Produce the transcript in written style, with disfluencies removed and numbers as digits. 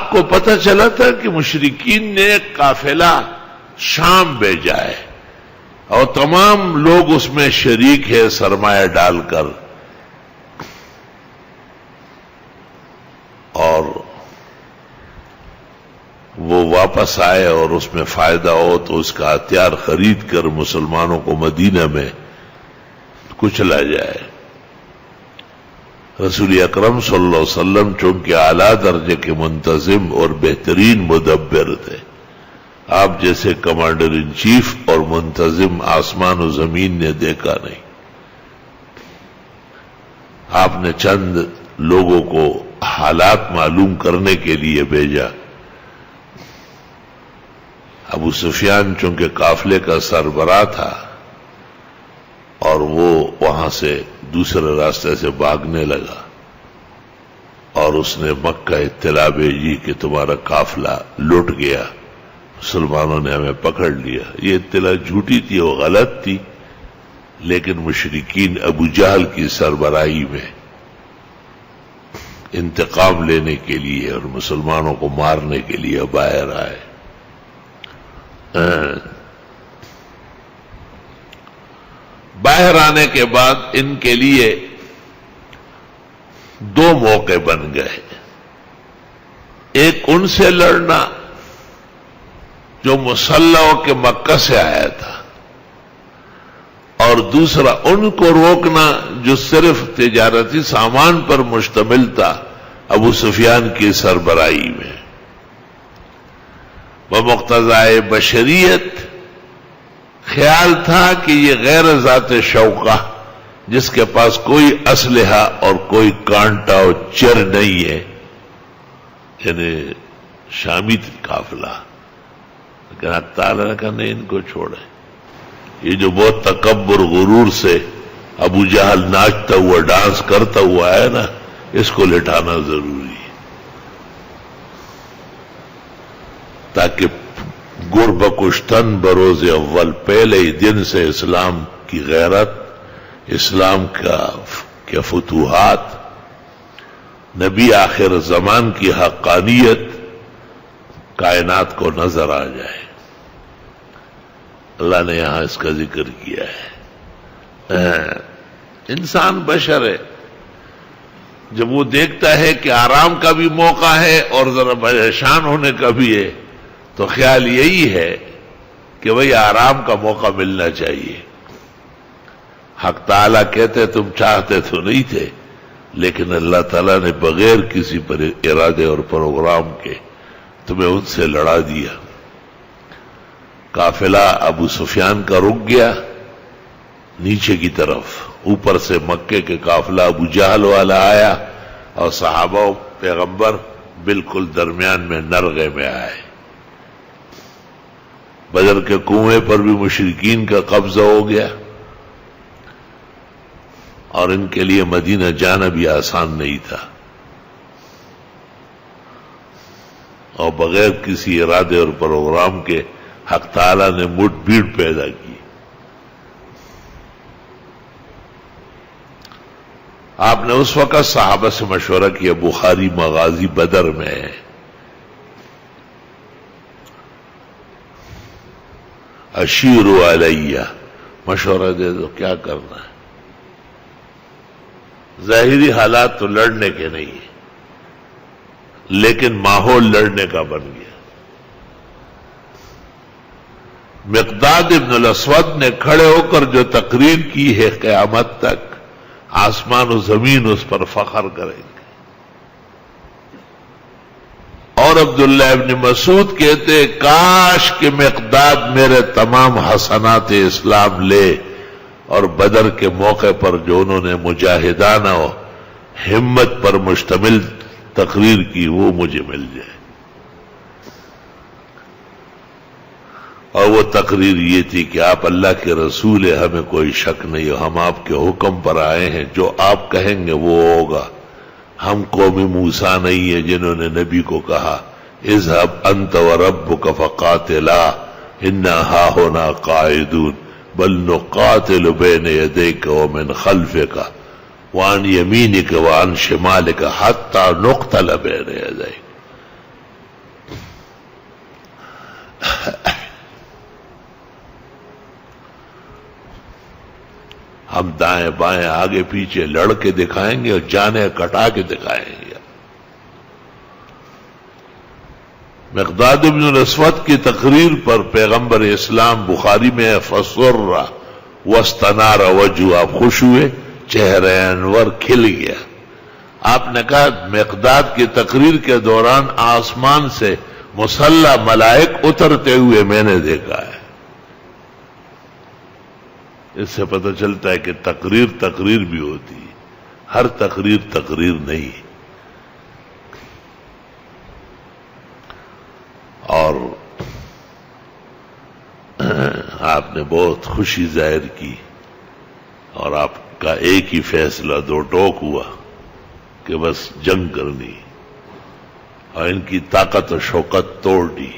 آپ کو پتہ چلا تھا کہ مشرکین نے ایک قافلہ شام بھیجا ہے اور تمام لوگ اس میں شریک ہے سرمایہ ڈال کر، اور وہ واپس آئے اور اس میں فائدہ ہو تو اس کا ہتھیار خرید کر مسلمانوں کو مدینہ میں کچلا جائے۔ رسول اکرم صلی اللہ علیہ وسلم چونکہ اعلیٰ درجے کے منتظم اور بہترین مدبر تھے، آپ جیسے کمانڈر ان چیف اور منتظم آسمان و زمین نے دیکھا نہیں۔ آپ نے چند لوگوں کو حالات معلوم کرنے کے لیے بھیجا۔ ابو سفیان چونکہ قافلے کا سربراہ تھا اور وہ وہاں سے دوسرے راستے سے بھاگنے لگا، اور اس نے مکہ اطلاع بھیجی کہ تمہارا قافلہ لٹ گیا، مسلمانوں نے ہمیں پکڑ لیا۔ یہ اطلاع جھوٹی تھی، وہ غلط تھی، لیکن مشرکین ابو جہل کی سربراہی میں انتقام لینے کے لیے اور مسلمانوں کو مارنے کے لیے باہر آئے۔ باہر آنے کے بعد ان کے لیے دو موقع بن گئے، ایک ان سے لڑنا جو مسلح ہو کے مکہ سے آیا تھا، اور دوسرا ان کو روکنا جو صرف تجارتی سامان پر مشتمل تھا ابو سفیان کی سربراہی میں۔ بمقتضائے بشریت خیال تھا کہ یہ غیر ذات شوقہ جس کے پاس کوئی اسلحہ اور کوئی کانٹا اور چر نہیں ہے، یعنی شامی قافلہ، لیکن حق تعالیٰ نے کہا نہیں، ان کو چھوڑے۔ یہ جو بہت تکبر غرور سے ابو جہل ناچتا ہوا ڈانس کرتا ہوا ہے نا، اس کو لٹانا ضروری ہے، تاکہ گر بکشتن بروز اول، پہلے ہی دن سے اسلام کی غیرت، اسلام کے فتوحات، نبی آخر زمان کی حقانیت کائنات کو نظر آ جائے۔ اللہ نے یہاں اس کا ذکر کیا ہے۔ انسان بشر ہے، جب وہ دیکھتا ہے کہ آرام کا بھی موقع ہے اور ذرا پریشان ہونے کا بھی ہے، تو خیال یہی ہے کہ بھئی آرام کا موقع ملنا چاہیے۔ حق تعالیٰ کہتے تم چاہتے تو نہیں تھے، لیکن اللہ تعالیٰ نے بغیر کسی پر ارادے اور پروگرام کے تمہیں ان سے لڑا دیا۔ قافلہ ابو سفیان کا رک گیا نیچے کی طرف، اوپر سے مکے کے قافلہ ابو جہل والا آیا، اور صحابہ و پیغمبر بالکل درمیان میں نرغے میں آئے۔ بدر کے کنویں پر بھی مشرکین کا قبضہ ہو گیا، اور ان کے لیے مدینہ جانا بھی آسان نہیں تھا، اور بغیر کسی ارادے اور پروگرام کے حق تعالیٰ نے مٹ بھیڑ پیدا کی۔ آپ نے اس وقت صحابہ سے مشورہ کیا، بخاری مغازی بدر میں ہے، اشیروا علیہ، مشورہ دے دو کیا کرنا ہے۔ ظاہری حالات تو لڑنے کے نہیں ہیں، لیکن ماحول لڑنے کا بن گیا۔ مقداد ابن الاسود نے کھڑے ہو کر جو تقریر کی ہے، قیامت تک آسمان و زمین اس پر فخر کریں گے۔ اور عبداللہ ابن مسعود کہتے کاش کہ مقداد میرے تمام حسنات اسلام لے، اور بدر کے موقع پر جو انہوں نے مجاہدانہ و ہمت پر مشتمل تقریر کی وہ مجھے مل جائے۔ اور وہ تقریر یہ تھی کہ آپ اللہ کے رسول ہیں، ہمیں کوئی شک نہیں، ہم آپ کے حکم پر آئے ہیں، جو آپ کہیں گے وہ ہوگا۔ ہم قوم موسیٰ نہیں ہیں جنہوں نے نبی کو کہا اذهب انت وربك فقاتلا انا هاهنا قاعدون بل نقاتل بين يديك ومن خلفك وعن يمينك وعن شمالك حتى نقتل بين يديك۔ ہم دائیں بائیں آگے پیچھے لڑ کے دکھائیں گے اور جانیں کٹا کے دکھائیں گے. مقداد بن الاسود کی تقریر پر پیغمبر اسلام بخاری میں فسر واستنار وجہ، آپ خوش ہوئے، چہرہ انور کھل گیا. آپ نے کہا مقداد کی تقریر کے دوران آسمان سے مسلح ملائک اترتے ہوئے میں نے دیکھا ہے. اس سے پتہ چلتا ہے کہ تقریر بھی ہوتی ہے، ہر تقریر نہیں. اور آپ نے بہت خوشی ظاہر کی اور آپ کا ایک ہی فیصلہ دو ٹوک ہوا کہ بس جنگ کرنی، اور ان کی طاقت و شوکت توڑ دی.